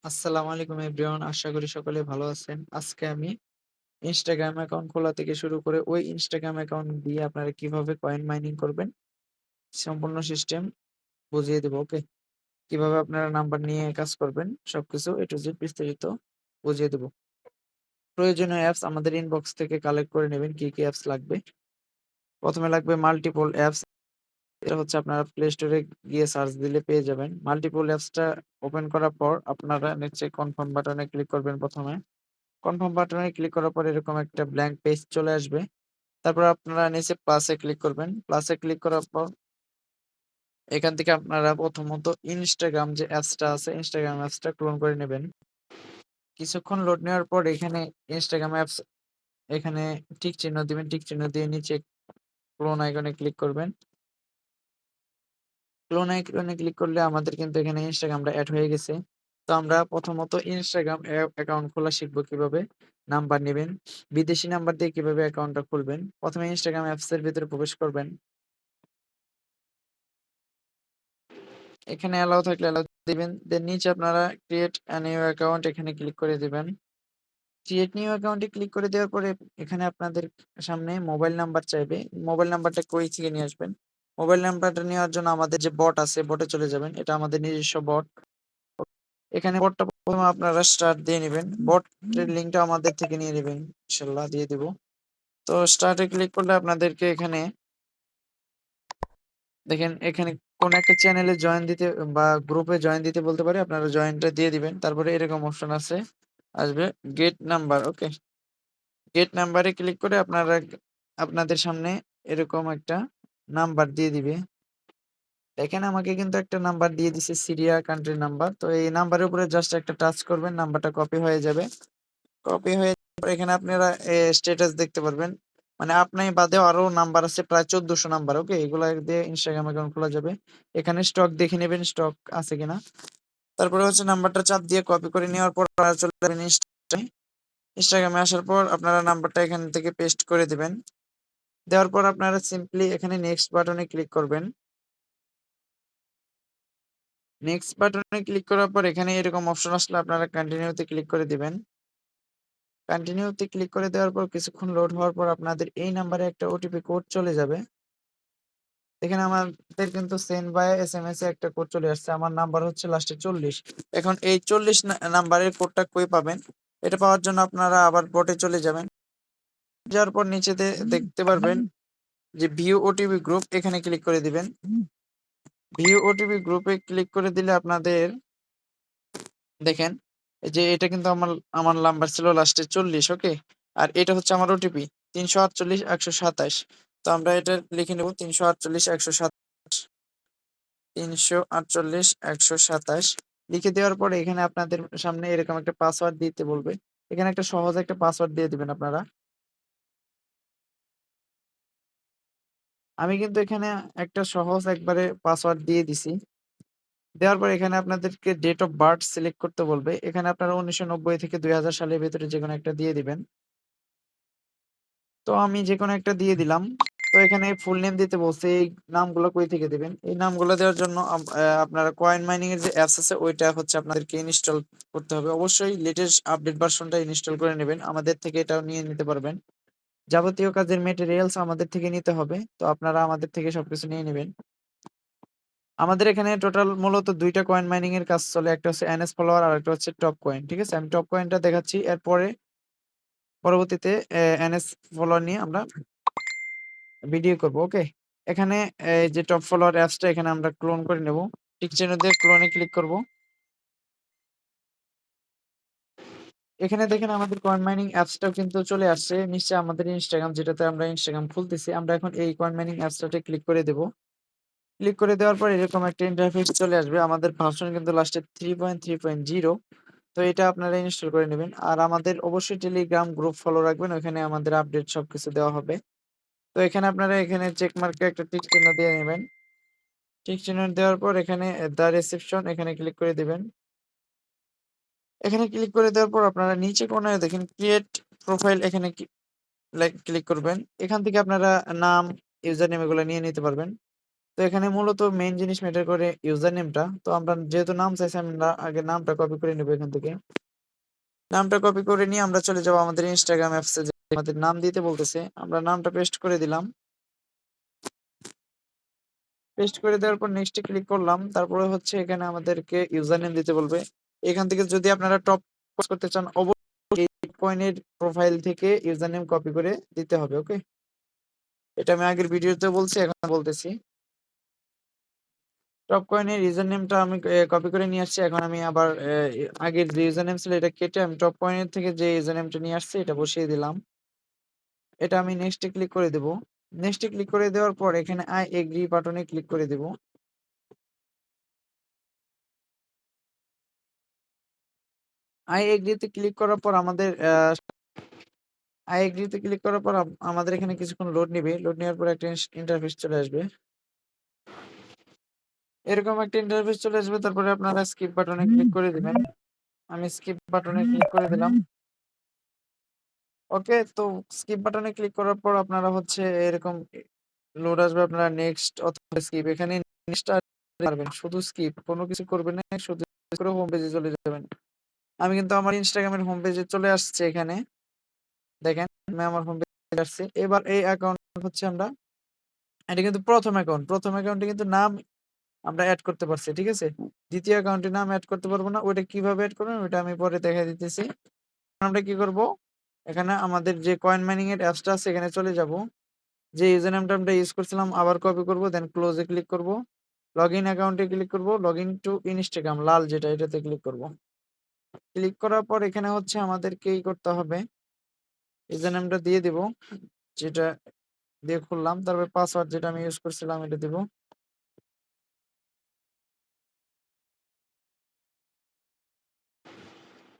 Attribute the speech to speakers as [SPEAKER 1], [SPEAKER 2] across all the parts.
[SPEAKER 1] আসসালামু আলাইকুম এভরিওয়ান। আশা করি সকলে ভালো আছেন। আজকে আমি Instagram অ্যাকাউন্ট খোলা থেকে শুরু করে ওই Instagram অ্যাকাউন্ট দিয়ে আপনারা কিভাবে কয়েন মাইনিং করবেন, সম্পূর্ণ সিস্টেম বুঝিয়ে দেব। ওকে? কিভাবে আপনারা নাম্বার নিয়ে কাজ করবেন, সবকিছু A to Z বিস্তারিত বুঝিয়ে দেব। প্রয়োজনীয় অ্যাপস আমাদের ইনবক্স থেকে কালেক্ট করে নেবেন কি অ্যাপস লাগবে। ১ম এ লাগবে মাল্টিপল অ্যাপস। এটা হচ্ছে আপনারা প্লে স্টোরে গিয়ে সার্চ দিলে পেয়ে যাবেন। মাল্টিপল অ্যাপসটা ওপেন করার পর আপনারা নিচে কনফার্ম বাটনে ক্লিক করবেন ১ম এ। কনফার্ম বাটনে ক্লিক করার পর এরকম একটা ব্ল্যাংক পেজ চলে আসবে। তারপর আপনারা নিচে প্লাসে ক্লিক করবেন। প্লাসে ক্লিক করার পর এখান থেকে আপনারা প্রথমত Instagram যে অ্যাপসটা আছে, Instagram অ্যাপসটা ক্লোন করে নেবেন। কিছুক্ষণ লোড নেওয়ার পর এখানে Instagram অ্যাপস এখানে টিক চিহ্ন দিবেন। টিক চিহ্ন দিয়ে নিচে ক্লোন আইকনে ক্লিক করবেন। ক্লোন আইকনে ক্লিক করলে আমাদের কিন্তু এখানে Instagramটা এড হয়ে গেছে। তো আমরা প্রথমত Instagram অ্যাকাউন্ট খোলা শিখব কিভাবে। নাম্বার নিবেন। বিদেশি নাম্বার দিয়ে কিভাবে অ্যাকাউন্টটা খুলবেন। ১ম এ Instagram অ্যাপসের ভেতরে প্রবেশ করবেন। এখানে অ্যালাও থাকলে অ্যালাও দিবেন। দেন নিচে আপনারা ক্রিয়েট a নিউ অ্যাকাউন্ট এখানে ক্লিক করে দিবেন। ক্রিয়েট নিউ অ্যাকাউন্টে ক্লিক করে দেওয়ার পরে এখানে আপনাদের সামনে মোবাইল নাম্বার চাইবে। মোবাইল নাম্বারটা কই থেকে নিয়ে আসবেন? মোবাইল নাম্বারটা নেওয়ার জন্য আমাদের যে বট আছে, বটে চলে যাবেন। এটা আমাদের নিজস্ব বট। এখানে বটটা ১ম এ আপনারা স্টার্ট দিয়ে নিবেন। বটের লিঙ্কটা আমাদের থেকে নিয়ে নিবেন। ইনশাআল্লাহ দিয়ে দিব। তো স্টার্ট এ ক্লিক করলে আপনাদেরকে এখানে দেখেন এখানে কোন একটা চ্যানেলে জয়েন দিতে বা গ্রুপে জয়েন দিতে বলতে পারে। আপনারা জয়েনটা দিয়ে দিবেন। তারপরে এরকম অপশন আসবে গেট নাম্বার। ওকে? গেট নাম্বারে ক্লিক করে আপনাদের সামনে এরকম একটা নাম্বার দিয়ে দিবে। দেখেন আমাকে কিন্তু একটা নাম্বার দিয়ে দিছে সিরিয়া কান্ট্রি নাম্বার। তো এই নাম্বারের উপরে জাস্ট একটা টাচ করবেন, নাম্বারটা কপি হয়ে যাবে। কপি হয়ে যাওয়ার পর এখানে আপনারা স্ট্যাটাস দেখতে পারবেন। মানে আপনি বাদেও আরো নাম্বার আছে প্রায় ১৪০০ নাম্বার। ওকে? এগুলা দিয়ে Instagram অ্যাকাউন্ট খোলা যাবে। এখানে স্টক দেখে নিবেন স্টক আছে কিনা। তারপরে হচ্ছে নাম্বারটা চাপ দিয়ে কপি করে নেওয়ার পর আপনারা চলে যাবেন Instagram এ আসার পর আপনারা নাম্বারটা এখান থেকে পেস্ট করে দিবেন। দেওয়ার পর আপনারা সিম্পলি এখানে নেক্সট বাটনে ক্লিক করবেন। নেক্সট বাটনে ক্লিক করার পর এখানে এরকম অপশন আসলে আপনারা কন্টিনিউ তে ক্লিক করে দিবেন। কন্টিনিউ তে ক্লিক করে দেওয়ার পর কিছুক্ষণ লোড হওয়ার পর আপনাদের এই নাম্বারে একটা ওটিপি কোড চলে যাবে। এখানে আমাদের কিন্তু সেন্ড বাই এসএমএস এ একটা কোড চলে আসছে। আমার নাম্বার হচ্ছে লাস্টে ৪০। এখন এই ৪০ নাম্বারের কোডটা কই পাবেন? এটা পাওয়ার জন্য আপনারা আবার বটে চলে যাবেন। যাওয়ার পর নিচেতে দেখতে পারবেন যে ভিউ ওটিপি গ্রুপ এখানে ক্লিক করে দিবেন। ভিউ ওটিপি গ্রুপে ক্লিক করে দিলে আপনাদের দেখেন এই যে এটা কিন্তু আমার নাম্বার ছিল লাস্টে ৪০। ওকে? আর এটা হচ্ছে আমার ওটিপি ৩৪৮ ১২৭। তো আমরা এটা লিখে নেব ৩৪৮ ১২৭ ৩৪৮ ১২৭ লিখে দেওয়ার পরে এখানে আপনাদের সামনে এরকম একটা পাসওয়ার্ড দিতে বলবে। এখানে একটা সহজ একটা পাসওয়ার্ড দিয়ে দিবেন আপনারা। আমি কিন্তু এখানে একটা সহজ একবারে পাসওয়ার্ড দিয়ে দিছি। দেওয়ার পর এখানে আপনাদেরকে ডেট অফ বার্থ সিলেক্ট করতে বলবে। এখানে আপনারা ১৯৯০ থেকে ২০০০ সালের ভেতরে যেকোনো একটা দিয়ে দিবেন। তো আমি যেকোনো একটা দিয়ে দিলাম। তো এখানে ফুল নেম দিতে বলছে। এই নামগুলো কই থেকে দিবেন? এই নামগুলো দেওয়ার জন্য আপনারা কয়েন মাইনিং এর যে অ্যাপস আছে ওইটা হচ্ছে আপনাদেরকে ইনস্টল করতে হবে। অবশ্যই লেটেস্ট আপডেট ভার্সনটা ইনস্টল করে নেবেন। আমাদের থেকে এটাও নিয়ে নিতে পারবেন। যাবতীয় কাজের মেটেরিয়ালস আমাদের থেকে নিতে হবে। তো আপনারা আমাদের থেকে সবকিছু নিয়ে নিবেন। আমাদের এখানে টোটাল মূলত ২ টা কয়েন মাইনিং এর কাজ চলে। একটা হচ্ছে এনএস ফলোয়ার আরেকটা হচ্ছে টপ কয়েন। ঠিক আছে? আমি টপ কয়েনটা দেখাচ্ছি। এরপরে পরবর্তীতে এনএস ফলোয়ার নিয়ে আমরা ভিডিও করব। ওকে? এখানে এই যে টপ ফলোয়ার অ্যাপসটা এখানে আমরা ক্লোন করে নেব। টিক চিহ্ন দিয়ে ক্লোনে ক্লিক করব। এখানে দেখেন আমাদের কয়েন মাইনিং অ্যাপসটাও কিন্তু চলে আসছে। নিশ্চয়ই আমাদের Instagram যেটাতে আমরা Instagram খুলতেছি। আমরা এখন এই কয়েন মাইনিং অ্যাপসটাতে ক্লিক করে দেব। ক্লিক করে দেওয়ার পর এরকম একটা ইন্টারফেস চলে আসবে। আমাদের ভার্সন কিন্তু লাস্টে 3.3.0। তো এটা আপনারা ইনস্টল করে নেবেন। আর আমাদের অবশ্যই টেলিগ্রাম গ্রুপ ফলো রাখবেন। ওখানে আমাদের আপডেট সবকিছু দেওয়া হবে। তো এখানে আপনারা এখানে চেক মার্কে একটা টিক চিহ্ন দিয়ে নিবেন। টিক চিহ্ন দেওয়ার পর এখানে দ্য রিসেপশন এখানে ক্লিক করে দিবেন। এখানে ক্লিক করে দেওয়ার পর আপনারা নিচে কোণায় দেখেন ক্রিয়েট প্রোফাইল এখানে ক্লিক করবেন। এখান থেকে আপনারা নাম, ইউজার নেম এগুলো নিয়ে নিতে পারবেন। তো এখানে মূলত মেইন জিনিস ম্যাটার করে ইউজার নেমটা। তো আমরা যেহেতু নাম চাইছি, আমরা আগে নামটা কপি করে নেব এখান থেকে। নামটা কপি করে নিয়ে আমরা চলে যাব আমাদের ইনস্টাগ্রাম অ্যাপসে, যে আমাদের নাম দিতে বলতেছে। আমরা নামটা পেস্ট করে দিলাম। পেস্ট করে দেওয়ার পর নেক্সট এ ক্লিক করলাম। তারপরে হচ্ছে এখানে আমাদেরকে ইউজার নেম দিতে বলবে। এখান থেকে যদি আপনারা টপ করতে চান, অবশ্যই এই কয়েনের প্রোফাইল থেকে ইউজার নেম কপি করে দিতে হবে। ওকে, এটা আমি আগের ভিডিওতে বলছি, এখন বলতেছি। টপ কয়েনের ইউজার নেমটা আমি কপি করে নিয়ে আসছি। এখন আমি আবার আগের যে ইউজার নেম ছিল এটা কেটে আমি টপ কয়েনের থেকে যে ইউজার নেমটা নিয়ে আসছি এটা বসিয়ে দিলাম। এটা আমি নেক্সট এ ক্লিক করে দেব। নেক্সট এ ক্লিক করে দেওয়ার পর এখানে আই এগ্রি বাটনে ক্লিক করে দেব। আই এগ্রি তে ক্লিক করার পর আমাদের এখানে কিছুক্ষণ লোড নিবে। লোড নেওয়ার পর একটা ইন্টারফেস চলে আসবে। এরকম একটা ইন্টারফেস চলে আসবে। তারপরে আপনারা স্কিপ বাটনে ক্লিক করে দিবেন। আমি স্কিপ বাটনে ক্লিক করে দিলাম। ওকে, তো স্কিপ বাটনে ক্লিক করার পর আপনারা হচ্ছে এরকম লোড আসবে। আপনারা নেক্সট অথবা স্কিপ, এখানে নেক্সট পারবেন, শুধু স্কিপ, কোনো কিছু করবেন না, শুধু করে হোম পেজে চলে যাবেন। আমি কিন্তু আমার ইনস্টাগ্রামের হোম পেজে চলে আসছে। এখানে দেখেন আমি আমার হোম পেজে আসছি। এবার এই অ্যাকাউন্ট হচ্ছে আমরা, এটা কিন্তু প্রথম অ্যাকাউন্ট, প্রথম অ্যাকাউন্টে কিন্তু নাম আমরা এড করতে পারছি, ঠিক আছে? দ্বিতীয় অ্যাকাউন্টে নাম এড করতে পারবো না। ওইটা কিভাবে এড করবেন ওইটা আমি পরে দেখাই দিতেছি। আমরা কি করব, এখানে আমাদের যে কয়েন মাইনিং এর অ্যাপসটা আছে এখানে চলে যাব। যে ইউজার নেমটা আমরা ইউজ করছিলাম আবার কপি করব, দেন ক্লোজ এ ক্লিক করব, লগইন অ্যাকাউন্টে ক্লিক করব, লগইন টু ইনস্টাগ্রাম লাল যেটা এটাতে ক্লিক করব। ক্লিক করার পর এখানে হচ্ছে আমাদেরকে কি করতে হবে, ইউজার নেমটা দিয়ে দিব যেটা দিয়ে খুললাম। তারপর পাসওয়ার্ড যেটা আমি ইউজ করছিলাম এটা দিব।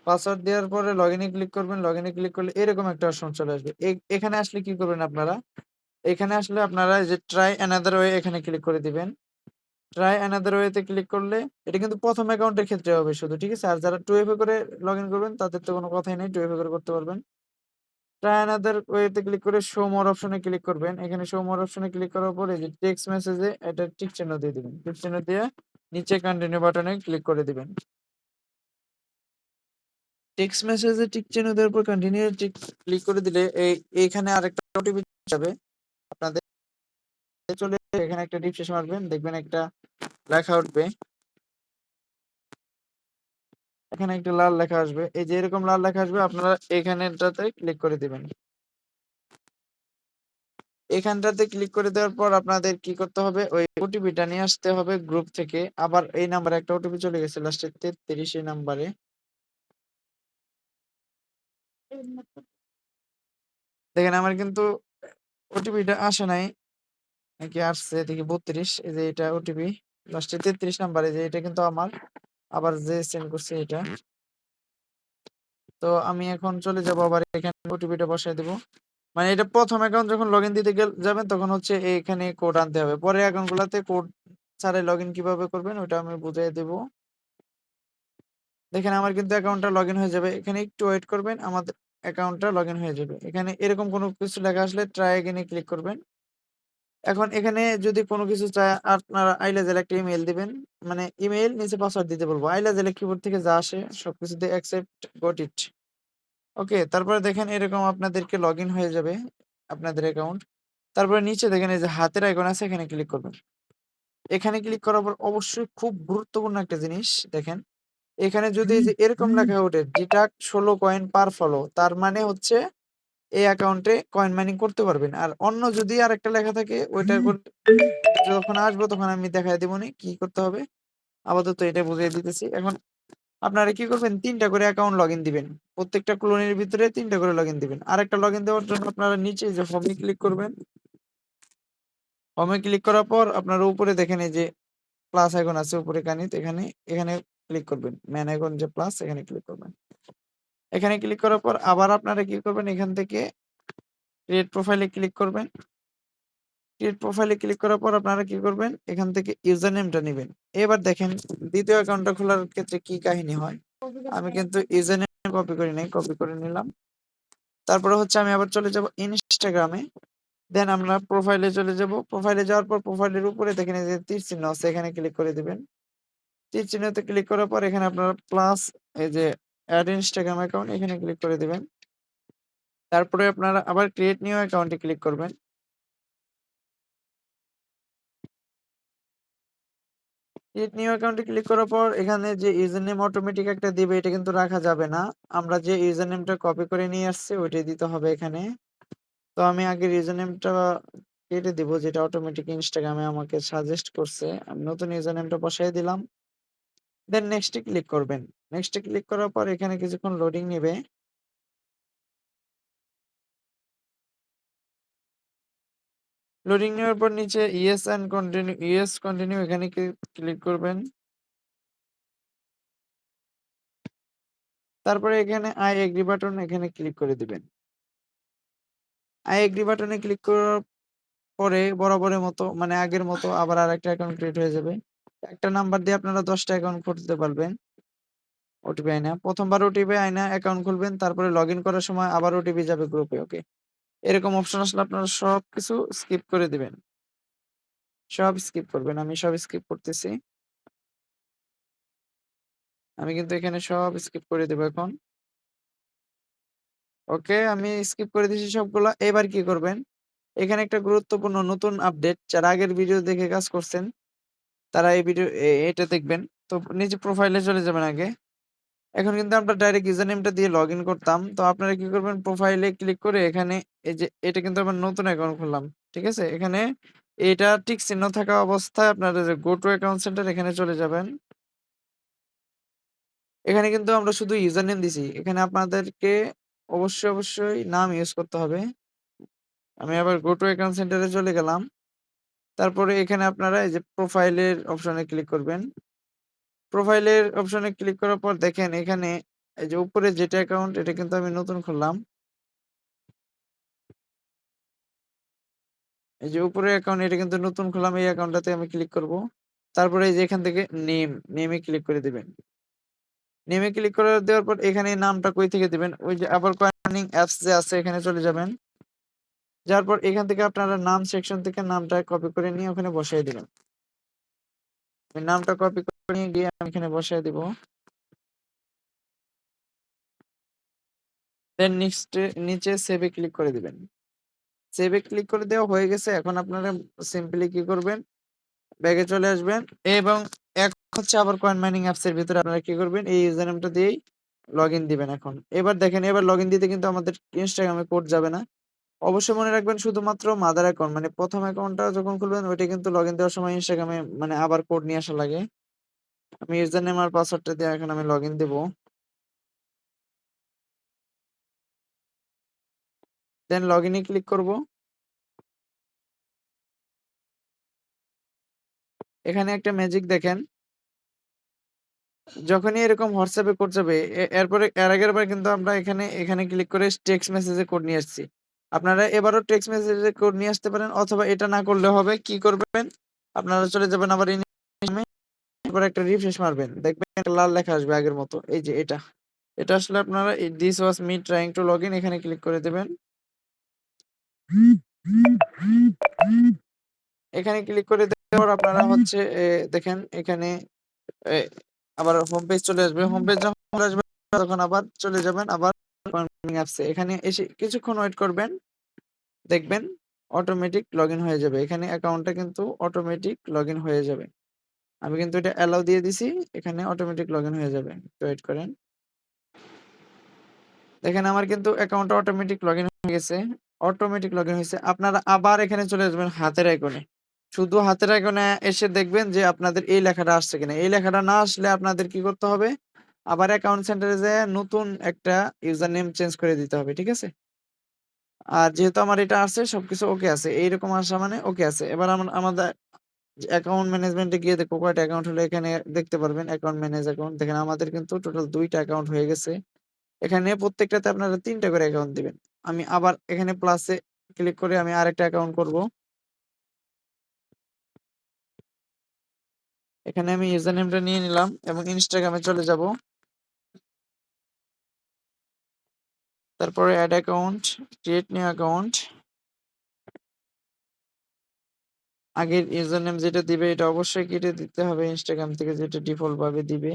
[SPEAKER 1] পাসওয়ার্ড দেওয়ার পরে লগইনে ক্লিক করবেন। লগইনে ক্লিক করলে এরকম একটা অপশন চলে আসবে। এখানে আসলে কি করবেন আপনারা, এখানে আসলে আপনারা এই যে ট্রাই অ্যানাদার ওয়ে এখানে ক্লিক করে দিবেন। ট্রাই অ্যানাদার ওয়েতে ক্লিক করলে এটা কিন্তু প্রথম অ্যাকাউন্টের ক্ষেত্রে হবে শুধু, ঠিক আছে? আর যারা 2FA করে লগইন করবেন তাদের তো কোনো কথাই নেই, 2FA করে করতে পারবেন। ট্রাই অ্যানাদার ওয়েতে ক্লিক করে শো মোর অপশনে ক্লিক করবেন। এখানে শো মোর অপশনে ক্লিক করার পরে যে টেক্সট মেসেজে এটা টিক চিহ্ন দিয়ে দিবেন। টিক চিহ্ন দিয়ে নিচে কন্টিনিউ বাটনে ক্লিক করে দিবেন। টেক্সট মেসেজে টিক চিহ্ন দেওয়ার পর কন্টিনিউ ক্লিক করে দিলে এইখানে আরেকটা ওটিপি যাবে আপনাদের। চলে এখানে একটা রিফ্রেশ মারবেন, দেখবেন একটা লেখা উঠবে। এখানে একটা লাল লেখা আসবে। এই যে এরকম লাল লেখা আসবে, আপনারা এখানেটাতে ক্লিক করে দিবেন। এখানটাতে ক্লিক করে দেওয়ার পর আপনাদের কি করতে হবে, ওই ওটিপিটা নিয়ে আসতে হবে গ্রুপ থেকে। আবার এই নাম্বারে একটা ওটিপি চলে গেছে লাস্টে 33, এই নাম্বারে দেখেন আমার কিন্তু ওটিপিটা আসে নাই, নাকি আসছে দেখি 32। এই যে এটা ওটিপি লাস্টে 33 নাম্বারে, যে এটা কিন্তু আমার আবার যে সেন্ড করছে এটা। তো আমি এখন চলে যাব, আবার এখানে ওটিপিটা বসায় দেব। মানে এটা প্রথম অ্যাকাউন্ট যখন লগইন দিতে যাবেন তখন হচ্ছে এখানে কোড আনতে হবে। পরের অ্যাকাউন্টগুলোতে কোড ছাড়াই লগইন কিভাবে করবেন ওটা আমি বুঝিয়ে দেব। দেখেন আমার কিন্তু অ্যাকাউন্টটা লগইন হয়ে যাবে। এখানে একটু ওয়েট করবেন, আমাদের অ্যাকাউন্টটা লগইন হয়ে যাবে। এখানে এরকম কোনো কিছু লেখা আসলে ট্রাই এগেইন এ ক্লিক করবেন। এখন এখানে যদি কোনো কিছু চায় আপনারা আইলেজের একটা ইমেইল দিবেন। মানে ইমেইল নিচে পাসওয়ার্ড দিতে বলবো। আইলেজের কিবোর্ড থেকে যা আসে সবকিছু দিয়ে অ্যাকসেপ্ট গট ইট। ওকে, তারপরে দেখেন এরকম আপনাদেরকে লগইন হয়ে যাবে আপনাদের অ্যাকাউন্ট। তারপরে নিচে দেখেন এই যে হাতের আইকন আছে, এখানে ক্লিক করবেন। এখানে ক্লিক করার পর অবশ্যই খুব গুরুত্বপূর্ণ একটা জিনিস দেখেন, এখানে যদি এই যে এরকম লেখা ওঠে ডিডাক্ট 16 কয়েন পার ফলো, তার মানে হচ্ছে এই অ্যাকাউন্টে কয়েন মাইনিং করতে পারবেন। আর অন্য যদি আরেকটা লেখা থাকে ওইটা যখন আসবো তখন আমি দেখায় দেবনি কি করতে হবে। আপাতত এটা বুঝিয়ে দিতেছি। এখন আপনারা কি করবেন, ৩টা করে অ্যাকাউন্ট লগইন দিবেন। প্রত্যেকটা ক্লোনের ভিতরে ৩টা করে লগইন দিবেন। আরেকটা লগইন দেওয়ার জন্য আপনারা নিচে যে হোমে ক্লিক করবেন। হোমে ক্লিক করার পর আপনারা উপরে দেখেন এই যে প্লাস আইকন আছে উপরে কানিতে, এখানে ক্লিক করবেন। ম্যান আইকন যে প্লাস, এখানে ক্লিক করবেন। এখানে ক্লিক করার পর আবার আপনারা কি করবেন, এখান থেকে ক্রিয়েট প্রোফাইলে ক্লিক করবেন। ক্রিয়েট প্রোফাইলে ক্লিক করার পর আপনারা কি করবেন, এখান থেকে ইউজার নেমটা নিবেন। এবার দেখেন দ্বিতীয় অ্যাকাউন্টটা খোলার ক্ষেত্রে কি কাহিনী হয়। আমি কিন্তু ইউজার নেম কপি করি নাই, কপি করে নিলাম। তারপরে হচ্ছে আমি আবার চলে যাব ইনস্টাগ্রামে। দেন আমরা প্রোফাইলে চলে যাব। প্রোফাইলে যাওয়ার পর প্রোফাইলের উপরে দেখেন এই যে তীর চিহ্ন আছে এখানে ক্লিক করে দিবেন। তীর চিহ্নতে ক্লিক করার পর এখানে আপনারা প্লাস এই যে এড ইনস্টাগ্রাম অ্যাকাউন্ট এখানে ক্লিক করে দিবেন। তারপরে আপনারা আবার ক্রিয়েট নিউ অ্যাকাউন্টে ক্লিক করবেন। ক্রিয়েট নিউ অ্যাকাউন্টে ক্লিক করার পর এখানে যে ইউজার নেম অটোমেটিক একটা দিবে এটা কিন্তু রাখা যাবে না। আমরা যে ইউজার নেমটা কপি করে নিয়ে আসছি ওইটাই দিতে হবে এখানে। তো আমি আগের ইউজার নেমটা কেটে দিব যেটা অটোমেটিক ইনস্টাগ্রামে আমাকে সাজেস্ট করছে। আমি নতুন ইউজার নেমটা বসায় দিলাম। দেন নেক্সট এ ক্লিক করবেন। নেক্সট এ ক্লিক করার পর এখানে কিছুক্ষণ লোডিং নিবে। লোডিং নেওয়ার পর নিচে yes and continue yes continue এখানে ক্লিক করবেন। তারপরে এখানে আই এগ্রি বাটন এখানে ক্লিক করে দিবেন। আই এগ্রি বাটনে ক্লিক করার পরে বরাবরের মতো মানে আগের মতো আবার আরেকটা অ্যাকাউন্ট ক্রিয়েট হয়ে যাবে। একটা নাম্বার দিয়ে আপনারা ১০ টা অ্যাকাউন্ট খুলতে পারবেন। ওটিপি আয় না। ১ম বার ওটিপি আয় না অ্যাকাউন্ট খুলবেন। তারপরে লগইন করার সময় আবার ওটিপি যাবে গ্রুপে। ওকে। এরকম অপশন আসলে আপনারা সবকিছু স্কিপ করে দিবেন। সব স্কিপ করবেন। আমি সব স্কিপ করতেছি। আমি কিন্তু এখানে সব স্কিপ করে দেব এখন। ওকে, আমি স্কিপ করে দিয়েছি সবগুলা। এবার কি করবেন? এখানে একটা গুরুত্বপূর্ণ নতুন আপডেট যারা আগের ভিডিও দেখে কাজ করছেন, তারা এই ভিডিও এটা দেখবেন। তো নিচে প্রোফাইলে চলে যাবেন আগে। এখন কিন্তু আমরা ডাইরেক্ট ইউজার নেমটা দিয়ে লগইন করতাম। তো আপনারা কি করবেন? প্রোফাইলে ক্লিক করে এখানে এই যে এটা কিন্তু আমার নতুন অ্যাকাউন্ট খুললাম। ঠিক আছে? এখানে এটা টিক চিহ্ন থাকা অবস্থায় আপনারা যে গো টু অ্যাকাউন্ট সেন্টার এখানে চলে যাবেন। এখানে কিন্তু আমরা শুধু ইউজার নেম দিছি। এখানে আপনাদেরকে অবশ্যই নাম ইউজ করতে হবে। আমি আবার গো টু অ্যাকাউন্ট সেন্টারে চলে গেলাম। তারপরে এখানে আপনারা এই যে প্রোফাইলের অপশনে ক্লিক করবেন। প্রোফাইলের অপশনে ক্লিক করার পর দেখেন এখানে এই যে উপরে যেটা অ্যাকাউন্ট এটা কিন্তু আমি নতুন খুললাম। এই যে উপরের অ্যাকাউন্ট এটা কিন্তু নতুন খুললাম এই অ্যাকাউন্টটাতে আমি ক্লিক করব। তারপরে এই যে এখান থেকে নেমে ক্লিক করে দিবেন। নেমে ক্লিক করে দেওয়ার পর এখানে নামটা কই থেকে দিবেন? ওই যে আবার কয়েনিং অ্যাপস যে আছে এখানে চলে যাবেন। যাওয়ার পর এখান থেকে আপনারা নাম সেকশন থেকে নামটা কপি করে নিয়ে ওখানে বসায় দিবেন। আমি নামটা কপি করে নিয়ে গিয়ে আমি এখানে বসায় দিব। দেন নিচে সেভ এ ক্লিক করে দিবেন। সেভ এ ক্লিক করে দেওয়া হয়ে গেছে। এখন আপনারা সিম্পলি কি করবেন? ব্যাকে চলে আসবেন এবং এখন হচ্ছে আবার কয়েন মাইনিং অ্যাপস এর ভিতরে আপনারা কি করবেন? এই ইউজার নেমটা দিয়েই লগইন দিবেন এখন। এবার দেখেন এবার লগইন দিতে কিন্তু আমাদের ইনস্টাগ্রামে কোড যাবে না। অবশ্যই মনে রাখবেন শুধুমাত্র মাদার অ্যাকাউন্ট মানে ১ম অ্যাকাউন্টটা যখন খুলবেন ওইটা কিন্তু লগইন দেওয়ার সময় ইনস্টাগ্রামে মানে আবার কোড নিয়ে আসা লাগে। আমি ইউজার নেম আর পাসওয়ার্ডটা দিয়ে এখন আমি লগইন দিব। দেন লগইন এ ক্লিক করব। এখানে একটা ম্যাজিক দেখেন। যখনই এরকম WhatsApp এ কোড যাবে এরপরে এর আগের বার কিন্তু আমরা এখানে ক্লিক করে টেক্সট মেসেজে কোড নিয়ে আসছি। আপনারা এবারও টেক্সট মেসেজে কোড নিয়ে আসতে পারেন অথবা এটা না করলে হবে কি করবেন? আপনারা চলে যাবেন আবার এরপর একটা রিফ্রেশ মারবেন। দেখবেন একটা লাল লেখা আসবে আগের মতো। এই যে এটা। এটা আসলে আপনারা this was me trying to login এখানে ক্লিক করে দিবেন। এখানে ক্লিক করে দেওয়ার পর আপনারা হচ্ছে দেখেন এখানে এ আবার হোম পেজ চলে আসবে। হোম পেজ যখন চলে আসবে তখন আবার চলে যাবেন আবার অ্যাপস এ। এখানে এসে কিছুক্ষণ ওয়েট করবেন। দেখবেন অটোমেটিক লগইন হয়ে যাবে। এখানে অ্যাকাউন্টটা কিন্তু অটোমেটিক লগইন হয়ে যাবে। আমি কিন্তু এটা অ্যালাও দিয়ে দিছি। এখানে অটোমেটিক লগইন হয়ে যাবে। একটু ওয়েট করেন। দেখেন আমার কিন্তু অ্যাকাউন্টটা অটোমেটিক লগইন হয়ে গেছে। অটোমেটিক লগইন হইছে। আপনারা আবার এখানে চলে আসবেন হাতের আইকনে। শুধু হাতের আইকনে এসে দেখবেন যে আপনাদের এই লেখাটা আসছে কিনা। এই লেখাটা না আসলে আপনাদের কি করতে হবে? আবার অ্যাকাউন্ট সেন্টারে যেয়ে নতুন একটা ইউজার নেম চেঞ্জ করে দিতে হবে। ঠিক আছে? আর যেহেতু আমার এটা আছে সবকিছু ওকে আছে। এইরকম আসা মানে ওকে আছে। এবার আমাদের অ্যাকাউন্ট ম্যানেজমেন্টে গিয়ে দেখব কয়টা অ্যাকাউন্ট হলো এখানে দেখতে পারবেন অ্যাকাউন্ট ম্যানেজ অ্যাকাউন্ট। দেখেন আমাদের কিন্তু টোটাল ২ টা অ্যাকাউন্ট হয়ে গেছে। এখানে প্রত্যেকটাতে আপনারা ৩ টা করে অ্যাকাউন্ট দিবেন। আমি আবার এখানে প্লাসে ক্লিক করে আমি আরেকটা অ্যাকাউন্ট করব। এখানে আমি ইউজার নেমটা নিয়ে নিলাম এবং ইনস্টাগ্রামে চলে যাব। তারপরে add account, create new account. আগের ইউজার নেম যেটা দিবে এটা অবশ্যই কেটে দিতে হবে Instagram থেকে যেটা ডিফল্ট ভাবে দিবে।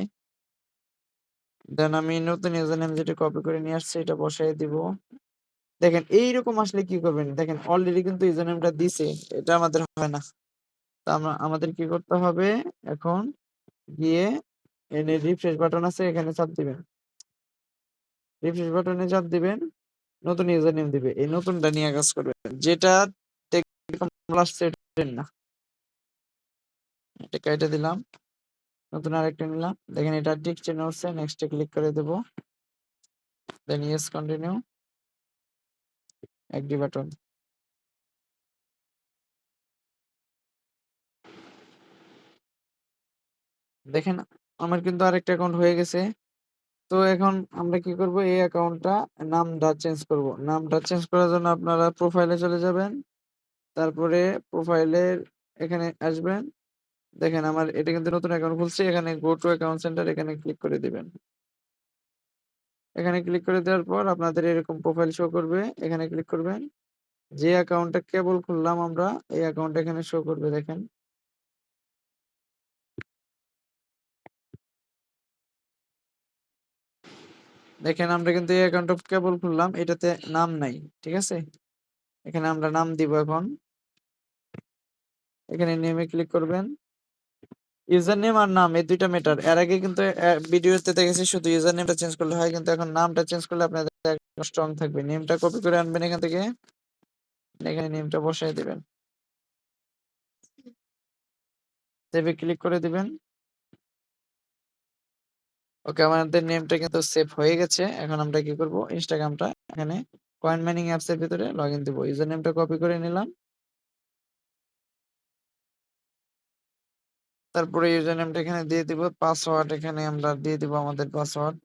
[SPEAKER 1] দেন আমি নতুন ইউজার নেম যেটা কপি করে নিয়ে আসছি এটা বসায় দিব। দেখেন এইরকম আসলে কি করবেন? দেখেন অলরেডি কিন্তু ইউজার নেমটা দিছে। এটা আমাদের হবে না। তো আমাদের কি করতে হবে? এখন গিয়ে এনে রিফ্রেশ বাটন আছে এখানে চাপ দিবেন। রিফ্রেশ বাটনে চাপ দিবেন, নতুন ইউজার নেম দিবে। এই নতুনটা নিয়ে কাজ করবেন। যেটা আসছে এটা না। এটা কেটে দিলাম। নতুন আরেকটা নিলাম। দেখেন এটা টিক চিহ্ন উঠছে। নেক্সট এ ক্লিক করে দেব। Then yes continue. Agree button. দেখেন আমার কিন্তু আরেকটা অ্যাকাউন্ট হয়ে গেছে। তো এখন আমরা কি করব? এই অ্যাকাউন্টটা নামটা চেঞ্জ করব। নামটা চেঞ্জ করার জন্য আপনারা প্রোফাইলে চলে যাবেন। তারপরে প্রোফাইলের এখানে আসবেন। দেখেন আমার এটা কিন্তু নতুন অ্যাকাউন্ট খুলছি। এখানে গো টু অ্যাকাউন্ট সেন্টার এখানে ক্লিক করে দিবেন। এখানে ক্লিক করে দেওয়ার পর আপনাদের এরকম প্রোফাইল শো করবে। এখানে ক্লিক করবেন। যে অ্যাকাউন্টটা কেবল খুললাম আমরা, এই অ্যাকাউন্টটা এখানে শো করবে দেখেন। দেখেন আমরা কিন্তু এই অ্যাকাউন্টটা কেবল খুললাম। এটাতে নাম নাই। ঠিক আছে? এখানে আমরা নাম দিব এখন। এখানে নেমে ক্লিক করবেন। ইউজার নেম আর নাম এই ২ টা ম্যাটার। এর আগে কিন্তু ভিডিওতে দেখেছি শুধু ইউজার নেমটা চেঞ্জ করলে হয়। কিন্তু এখন নামটা চেঞ্জ করলে আপনাদের একদম স্ট্রং থাকবে। নেমটা কপি করে আনবেন এখান থেকে। এখানে নেমটা বসায় দিবেন। সেভে ক্লিক করে দিবেন। ওকে আমাদের নেমটা কিন্তু সেভ হয়ে গেছে। এখন আমরা কি করব? Instagramটা এখানে কয়েন মাইনিং অ্যাপস এর ভিতরে লগইন দিব। ইউজার নেমটা কপি করে নিলাম। তারপরে ইউজার নেমটা এখানে দিয়ে দিব। পাসওয়ার্ড এখানে আমরা দিয়ে দিব আমাদের পাসওয়ার্ড।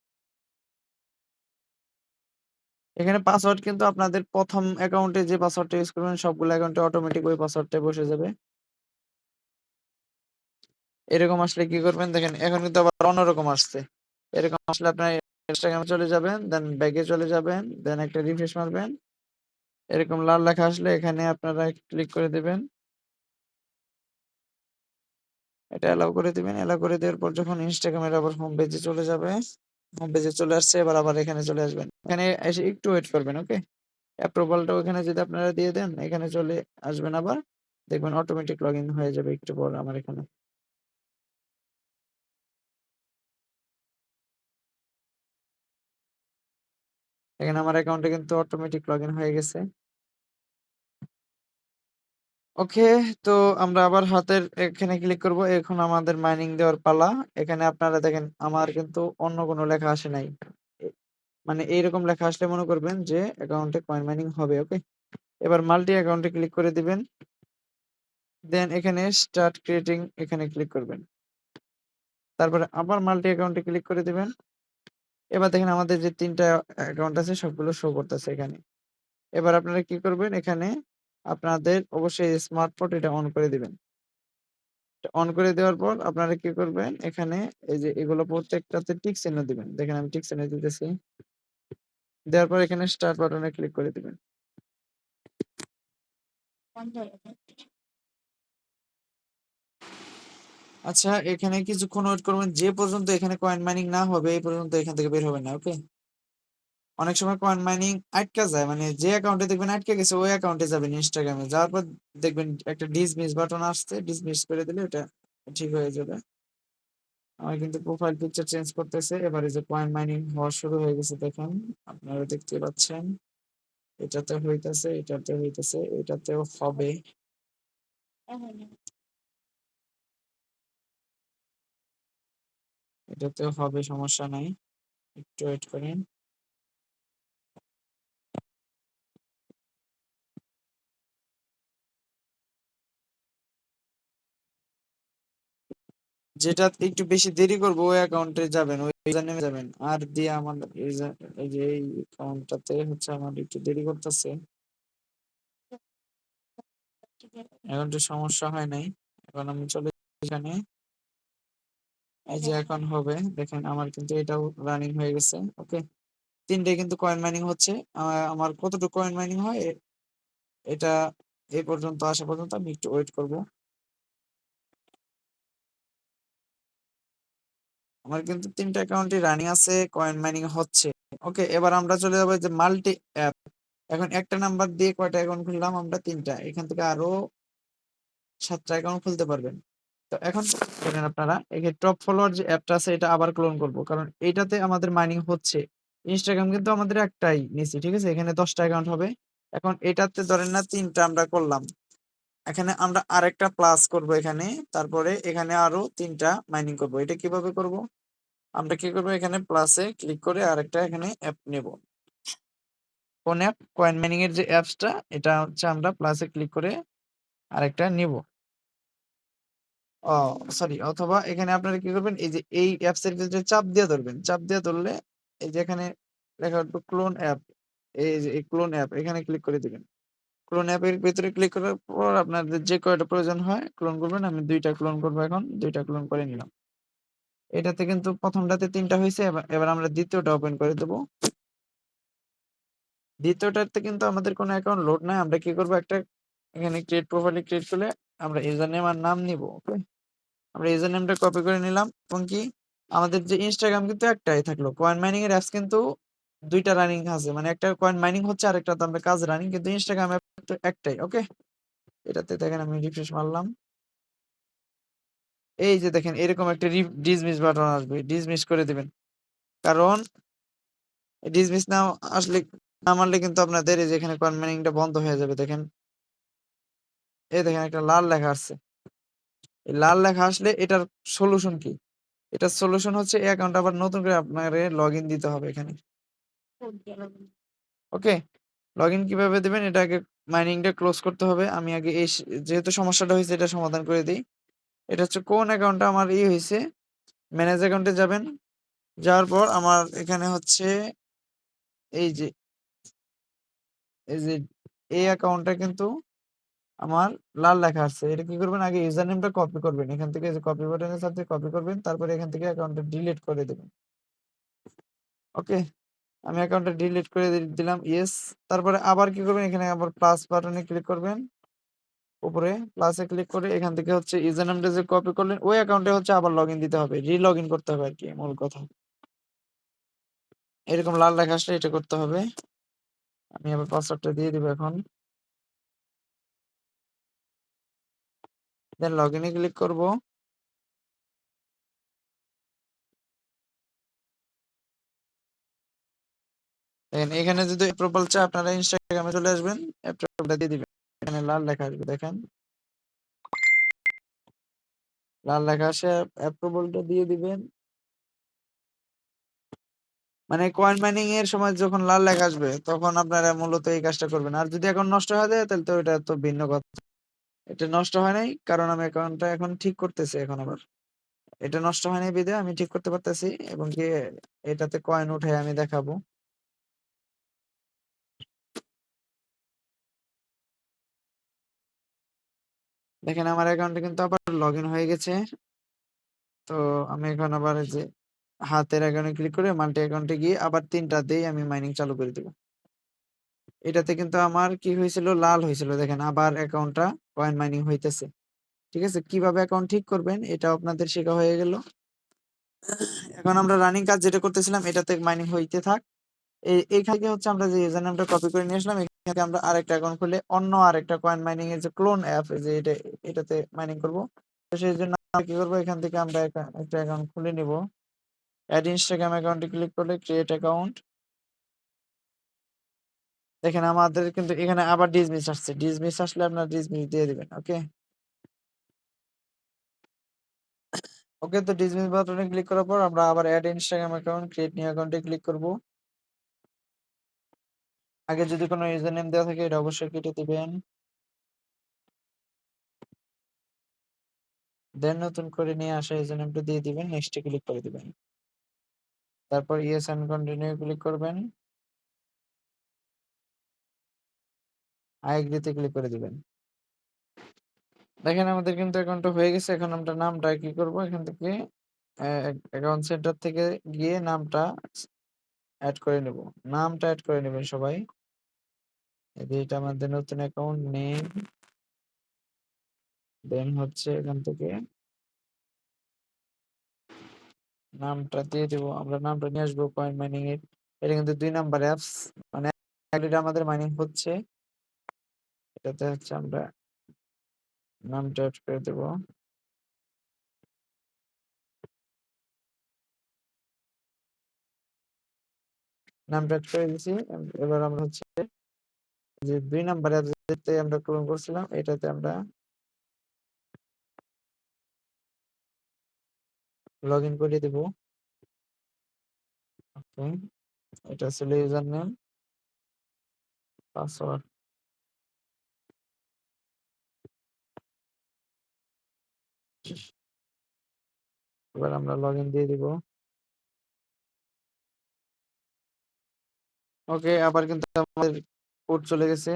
[SPEAKER 1] এখানে পাসওয়ার্ড কিন্তু আপনাদের ১ম অ্যাকাউন্টে যে পাসওয়ার্ডটা ইউজ করবেন সবগুলো অ্যাকাউন্টে অটোমেটিক ওই পাসওয়ার্ডটাই বসে যাবে। এরকম আসলে কি করবেন? দেখেন এখন কিন্তু আবার অন্যরকম আসছে। এরকম আসলে আপনার Instagram এ চলে যাবেন, দেন ব্যাক এ চলে যাবেন, দেন একটা রিফ্রেশ মারবেন। এরকম লাল লেখা আসলে এখানে আপনারা ক্লিক করে দিবেন। এটা এলাও করে দিবেন। এলাও করে দেওয়ার পর যখন Instagram এর আবার হোম পেজে চলে যাবে, হোম পেজে চলে আসছে এবার আবার এখানে চলে আসবেন। এখানে এসে একটু ওয়েট করবেন, ওকে? অ্যাপ্রুভালটা ওখানে যদি আপনারা দিয়ে দেন, এখানে চলে আসবেন আবার। দেখবেন অটোমেটিক লগইন হয়ে যাবে একটু পর আমার এখানে। এখানে আমার অ্যাকাউন্টে কিন্তু অটোমেটিক লগইন হয়ে গেছে। ওকে, তো আমরা আবার হাতের এখানে ক্লিক করব। এখন আমাদের মাইনিং দেওয়ার পালা। এখানে আপনারা দেখেন আমার কিন্তু অন্য কোনো লেখা আসে নাই। এ মানে এইরকম লেখা আসলে মনে করবেন যে অ্যাকাউন্টে কয়েন মাইনিং হবে, ওকে? এবার মাল্টি অ্যাকাউন্টে ক্লিক করে দিবেন। দেন এখানে স্টার্ট ক্রিয়েটিং এখানে ক্লিক করবেন। তারপরে আবার মাল্টি অ্যাকাউন্টে ক্লিক করে দিবেন। এবার দেখেন আমাদের যে ৩ টা অ্যাকাউন্ট আছে সবগুলো শো করতেছে এখানে। এবার আপনারা কি করবেন? এখানে আপনাদের অবশ্যই স্মার্ট পোর্ট এটা অন করে দিবেন। এটা অন করে দেওয়ার পর আপনারা কি করবেন? এখানে এই যে এগুলো প্রত্যেকটাতে টিক চিহ্ন দিবেন। দেখেন আমি টিক চিহ্ন দিতেছি। দেওয়ার পর এখানে স্টার্ট বাটনে ক্লিক করে দিবেন। আচ্ছা এখানে কিছুক্ষণ ওয়েট করবেন। যে পর্যন্ত এখানে কয়েন মাইনিং না হবে এই পর্যন্ত এখান থেকে বের হবেন না, ওকে? অনেক সময় কয়েন মাইনিং আটকা যায়। মানে যে অ্যাকাউন্টে দেখবেন আটকে গেছে ওই অ্যাকাউন্টে যাবেন Instagram এ। যাওয়ার পর দেখবেন একটা ডিসমিস বাটন আসছে। ডিসমিস করে দিলে ওটা ঠিক হয়ে যাবে। আমার কিন্তু প্রোফাইল পিকচার চেঞ্জ করতেছে। এবারে যে কয়েন মাইনিং হওয়া শুরু হয়ে গেছে দেখেন। আপনারা দেখতে পাচ্ছেন। এটাতে হইতাছে, এটাতে হইতাছে, এটাতেও হবে। এটাতেও হবে সমস্যা নাই। একটু ওয়েট করেন। যেটাতে একটু বেশি দেরি করব ওই অ্যাকাউন্টে যাবেন, ওই ইউজার নেমে যাবেন। আর দিয়ে আমার এই যে এই অ্যাকাউন্টটাতে হচ্ছে আমার একটু দেরি করতেছে। অ্যাকাউন্টে সমস্যা হয় নাই। এখন আমি চলে এখানে এই যে এখন হবে দেখেন আমার কিন্তু এটাও রানিং হয়ে গেছে। ওকে? ৩ টায় কিন্তু কয়েন মাইনিং হচ্ছে। আমার কতটুকু কয়েন মাইনিং হয় এটা এই পর্যন্ত আসা পর্যন্ত আমি একটু ওয়েট করব। আমার কিন্তু ৩ টা অ্যাকাউন্টই রানিং আছে, কয়েন মাইনিং হচ্ছে। ওকে, এবার আমরা চলে যাবো যে মাল্টি অ্যাপ। এখন একটা নাম্বার দিয়ে কয়টা অ্যাকাউন্ট খুললাম আমরা? ৩ টা। এখান থেকে আরো ৭ টা অ্যাকাউন্ট খুলতে পারবেন। তো এখন দেখেন আপনারা এই যে টপ ফলোয়ার যে অ্যাপটা আছে এটা আবার ক্লোন করব। কারণ এইটাতে আমাদের মাইনিং হচ্ছে। Instagram কিন্তু আমাদের একটাই নিছি। ঠিক আছে? এখানে ১০ টা অ্যাকাউন্ট হবে। এখন এটাতে ধরেন না ৩ টা আমরা করলাম। এখানে আমরা আরেকটা প্লাস করব এখানে। তারপরে এখানে আরো ৩ টা মাইনিং করব। এটা কিভাবে করব? আমরা কি করব? এখানে প্লাসে ক্লিক করে আরেকটা এখানে অ্যাপ নেব। কোন অ্যাপ? কয়েন মাইনিং এর যে অ্যাপসটা এটা হচ্ছে আমরা প্লাসে ক্লিক করে আরেকটা নিব। ও সরি, অথবা এখানে আপনারা কি করবেন? এই যে এই অ্যাপস এর ভিতরে চাপ দিয়ে ধরবেন। চাপ দিয়ে ধরলে এই যে এখানে লেখা উঠবে ক্লোন অ্যাপ। এই যে এই ক্লোন অ্যাপ এখানে ক্লিক করে দিবেন। ক্লোন অ্যাপের ভিতরে ক্লিক করার পর আপনাদের যে কয়টা প্রয়োজন হয় ক্লোন করবেন। আমি ২ টা ক্লোন করব এখন। ২ টা ক্লোন করে নিলাম। এটাতে কিন্তু ১ম টাতে ৩ টা হইছে। এবার আমরা ২য় টা ওপেন করে দেব। ২য় টাতে কিন্তু আমাদের কোনো অ্যাকাউন্ট লোড নাই। আমরা কি করব? একটা এখানে ক্রিয়েট প্রোফাইল ক্রিয়েট করলে আমরা ইউজার নেম আর নাম নিব। ওকে? আমরা ইউজার নেমটা কপি করে নিলাম এবং কি আমাদের যে Instagram কিন্তু একটাই থাকলো। কয়েন মাইনিং এর অ্যাপস কিন্তু ২ টা রানিং আছে। মানে একটা কয়েন মাইনিং হচ্ছে আরেকটাতে আমরা কাজ রানিং, কিন্তু Instagram অ্যাপ তো একটাই। ওকে? এটাতে দেখেন আমি রিফ্রেশ মারলাম। এই যে দেখেন এরকম একটা ডিসমিস বাটন আসবে। ডিসমিস করে দিবেন। কারণ ডিসমিস না আসলে না মারলে কিন্তু আপনাদের এই যে এখানে কয়েন মাইনিং টা বন্ধ হয়ে যাবে। দেখেন, এই দেখেন একটা লাল লেখা আসছে। এই লাল লেখা আসলে এটার সলিউশন কি? এটার সলিউশন হচ্ছে এই অ্যাকাউন্টে আবার নতুন করে আপনারে লগইন দিতে হবে এখানে। ওকে? লগইন কিভাবে দিবেন? এটা আগে মাইনিংটা ক্লোজ করতে হবে। আমি আগে এই যেহেতু সমস্যাটা হইছে এটা সমাধান করে দেই। এটা হচ্ছে কোন অ্যাকাউন্টটা আমার হইছে, ম্যানেজ অ্যাকাউন্টে যাবেন। যাওয়ার পর আমার এখানে হচ্ছে এই যে, এই যে এই অ্যাকাউন্টটা কিন্তু আমার লাল লেখা আসছে। এটা কি করবেন? আগে ইউজার নেমটা কপি করবেন। এখান থেকে এই যে কপি বাটনের সাথে কপি করবেন। তারপরে এখান থেকে অ্যাকাউন্টটা ডিলিট করে দিবেন। ওকে? আমি অ্যাকাউন্টটা ডিলিট করে দিলাম। ইয়েস। তারপরে আবার কি করবেন? এখানে আবার প্লাস বাটনে ক্লিক করবেন। উপরে প্লাসে ক্লিক করে এখান থেকে হচ্ছে ইউজার নেমটা যে কপি করলেন ওই অ্যাকাউন্টে হচ্ছে আবার লগইন দিতে হবে। রি-লগইন করতে হবে আরকি মূল কথা। এরকম লাল লেখা আসলে এটা করতে হবে। আমি আবার পাসওয়ার্ডটা দিয়ে দিব এখন। দেন লগইন এ ক্লিক করব। দেখেন এখানে যদি অ্যাপ্রুভাল চায় আপনারা Instagram এ চলে আসবেন। অ্যাপ্রুভালটা দিয়ে দিবেন। এখানে লাল লেখা আসবে দেখেন। লাল লেখা আসে অ্যাপ্রুভালটা দিয়ে দিবেন। মানে কয়েন মাইনিং এর সময় যখন লাল লেখা আসবে তখন আপনারা মূলত এই কাজটা করবেন। আর যদি অ্যাকাউন্ট নষ্ট হয়ে যায় তাহলে তো এটা তো ভিন্ন কথা। এটা নষ্ট হয় নাই কারণ আমি অ্যাকাউন্টটা এখন ঠিক করতেছি এখন আবার। এটা নষ্ট হয় নাই বিধায় আমি ঠিক করতে পারতেছি এবং কি এটাতে কয়েন উঠে আমি দেখাবো। দেখেন আমার অ্যাকাউন্টে কিন্তু আবার লগইন হয়ে গেছে। তো আমি এখন আবার এই যে হাতের অ্যাকাউন্টে ক্লিক করে মাল্টি অ্যাকাউন্টে গিয়ে আবার ৩ টা দিয়েই আমি মাইনিং চালু করে দিব। এটাতে কিন্তু আমার কি হয়েছিল? লাল হয়েছিল। দেখেন আবার অ্যাকাউন্টটা কয়েন মাইনিং হইতেছে। ঠিক আছে? কিভাবে অ্যাকাউন্ট ঠিক করবেন এটাও আপনাদের শেখা হয়ে গেল। এখন আমরা রানিং কাজ যেটা করতেছিলাম এটাতে মাইনিং হইতে থাক। এইখান থেকে হচ্ছে আমরা যে ইউজার নামটা কপি করে নিয়ে আসলাম এখান থেকে আমরা আরেকটা অ্যাকাউন্ট খুলে অন্য আরেকটা কয়েন মাইনিং এর যে ক্লোন অ্যাপ এই যে এটাতে মাইনিং করব। তো সেইজন্য আমরা কি করব? এখান থেকে আমরা একটা অ্যাকাউন্ট খুলে নিব। এড Instagram অ্যাকাউন্টে ক্লিক করলে ক্রিয়েট অ্যাকাউন্ট। দেখেন আমাদের কিন্তু এখানে আবার ডিসমিস আসছে। ডিসমিস আসলে আপনারা ডিসমিস দিয়ে দিবেন। ওকে? ওকে, তো ডিসমিস বাটনে ক্লিক করার পর আমরা আবার add Instagram account create new অ্যাকাউন্টে ক্লিক করব। আগে যদি কোনো ইউজার নেম দেওয়া থাকে এটা অবশ্যই কেটে দিবেন। দেন নতুন করে নিয়ে আসা ইউজার নেমটা দিয়ে দিবেন। নেক্সট এ ক্লিক করে দিবেন। তারপর ইয়েস এন্ড কন্টিনিউ ক্লিক করবেন। আই এগ্রি তে ক্লিক করে দিবেন। দেখেন আমাদের কিন্তু অ্যাকাউন্টটা হয়ে গেছে। এখন আমরা নামটা কি করব? এখান থেকে অ্যাকাউন্ট সেন্টার থেকে গিয়ে নামটা এড করে নেব। নামটা এড করে নেবেন সবাই। এই যে এটা আমাদের নতুন অ্যাকাউন্ট নেম, দেন হচ্ছে এখান থেকে নামটা দিয়ে দিব। আমরা নামটা নিয়ে আসবো কয়েন মাইনিং এর। এটা কিন্তু ২ নাম্বার অ্যাপস। মানে অলরেডি আমাদের মাইনিং হচ্ছে। এটাতে হচ্ছে আমরা নামটা এড করে দেব। নামটা এড করে দিয়েছি। এবার আমরা হচ্ছে যে ২ নাম্বার অ্যাপস যেটাতে আমরা ক্লোন করছিলাম এটাতে আমরা লগইন করে দিব। ওকে। এটা ছিল ইউজার নেম, পাসওয়ার্ড। এবার আমরা লগইন দিয়ে দিব। ওকে, আবার কিন্তু আমাদের কোড চলে গেছে।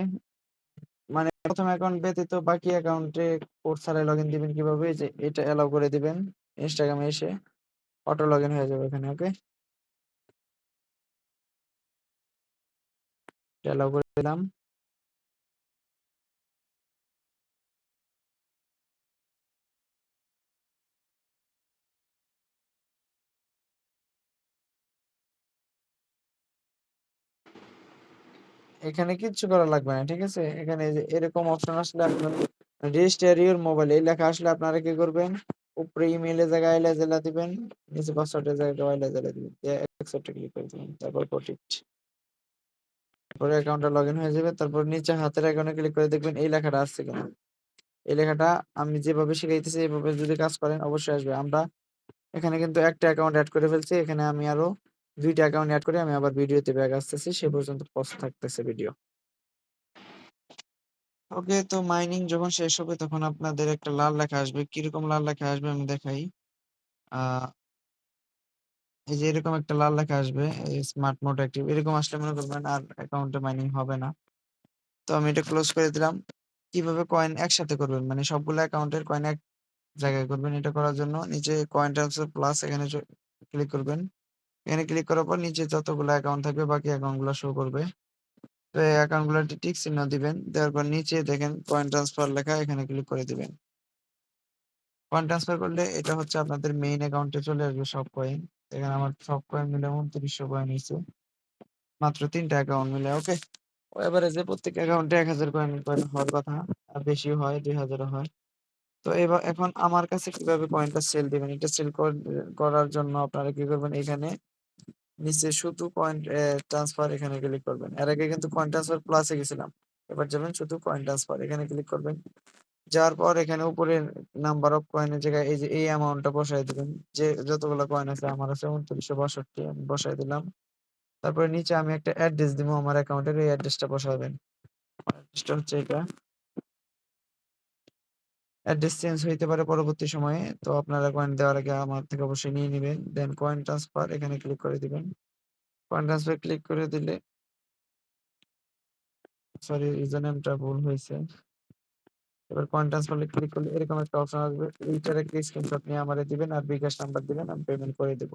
[SPEAKER 1] মানে ১ম অ্যাকাউন্ট ব্যতীত বাকি অ্যাকাউন্টে কোড ছাড়াই লগইন দিবেন কিভাবে? এই যে এটা এলাও করে দিবেন। ইনস্টাগ্রামে এসে অটো লগইন হয়ে যাবে এখানে। ওকে? এটা এলাও করে দিলাম। এখানে কিচ্ছু করা লাগবে না। ঠিক আছে? এখানে এই যে এরকম অপশন আসলে আপনার রেজিস্টার ইউর মোবাইল এই লেখা আসলে আপনারা কি করবেন? উপরে ইমেইলের জায়গায় এলাজেলা দিবেন। নিচে পাসওয়ার্ডের জায়গায় এলাজেলা দিবেন। দিয়ে অ্যাকসেপ্ট এ ক্লিক করে দিবেন। তারপর প্রোটেক্ট। পরে অ্যাকাউন্টটা লগইন হয়ে যাবে। তারপর নিচে হাতের আইকনে ক্লিক করে দেখবেন এই লেখাটা আসছে কিনা। এই লেখাটা আমি যেভাবে শিখাইতেছি এভাবে যদি কাজ করেন অবশ্যই আসবে। আমরা এখানে কিন্তু একটা অ্যাকাউন্ট এড করে ফেলছি। এখানে আমি আরো ২ টা অ্যাকাউন্ট এড করে আমি আবার ভিডিওতে ব্যাক আসতেছি। সে পর্যন্ত পজ থাকতেছে ভিডিও। ওকে, তো মাইনিং যখন শেষ হবে তখন আপনাদের একটা লাল লেখা আসবে। কিরকম লাল লেখা আসবে আমি দেখাই। আ এই যে এরকম একটা লাল লেখা আসবে, এই স্মার্ট মোড অ্যাক্টিভ এরকম আসলে মনে করবেন আর অ্যাকাউন্টে মাইনিং হবে না। তো আমি এটা ক্লোজ করে দিলাম। কিভাবে কয়েন একসাথে করবেন? মানে সবগুলো অ্যাকাউন্টের কয়েন এক জায়গায় করবেন। এটা করার জন্য নিচে কয়েন ট্রান্সফার প্লাস এখানে ক্লিক করবেন। এখানে ক্লিক করার পর নিচে যতগুলো অ্যাকাউন্ট থাকবে বাকি অ্যাকাউন্ট গুলা শো করবে। তো এই অ্যাকাউন্ট গুলাতে টিক চিহ্ন দিবেন। দেওয়ার পর নিচে দেখেন কয়েন ট্রান্সফার লেখা এখানে ক্লিক করে দিবেন। কয়েন ট্রান্সফার করলে এটা হচ্ছে আপনাদের মেইন অ্যাকাউন্টে চলে আসবে সব কয়েন। এখানে আমার সব কয়েন মিলে ২৯০০ কয়েন হইছে। মাত্র ৩ টা অ্যাকাউন্ট মিলে। ওকে? এভারেজে প্রত্যেক অ্যাকাউন্টে ১,০০০ কয়েন করে হওয়ার কথা। আর বেশিও হয়, ২,০০০ ও হয়। তো এখন আমার কাছে কিভাবে কয়েনটা সেল দিবেন? এটা সেল করার জন্য আপনারা কি করবেন? এখানে নিচে শুধু কয়েন ট্রান্সফার এখানে ক্লিক করবেন। এর আগে কিন্তু কয়েন ট্রান্সফার প্লাস এ গেছিলাম। এবার যাবেন শুধু কয়েন ট্রান্সফার এখানে ক্লিক করবেন। যাওয়ার পর এখানে উপরে নাম্বার অফ কয়েনের জায়গায় এই যে এই অ্যামাউন্টটা বসায় দিবেন। যে যতগুলা কয়েন আছে আমার আছে ২৯৬২ আমি বসায় দিলাম। তারপরে নিচে আমি একটা অ্যাড্রেস দিবো আমার অ্যাকাউন্টের এই অ্যাড্রেসটা বসাবেন। অ্যাড্রেসটা হচ্ছে এটা। অ্যাড্রেস চেঞ্জ হইতে পারে পরবর্তী সময়ে। তো আপনারা কয়েন দেওয়ার আগে আমার থেকে অবশ্যই নিয়ে নিবেন। দেন কয়েন ট্রান্সফার এখানে ক্লিক করে দিবেন। কয়েন ট্রান্সফার ক্লিক করে দিলে সরি ইউজার নেমটা ভুল হইছে। এবার কয়েন ট্রান্সফার এ ক্লিক করলে এরকম একটা অপশন আসবে। এইটার একটা স্ক্রিনশট নিয়ে আমারে দিবেন আর বিকাশ নাম্বার দিবেন আমি পেমেন্ট করে দেব।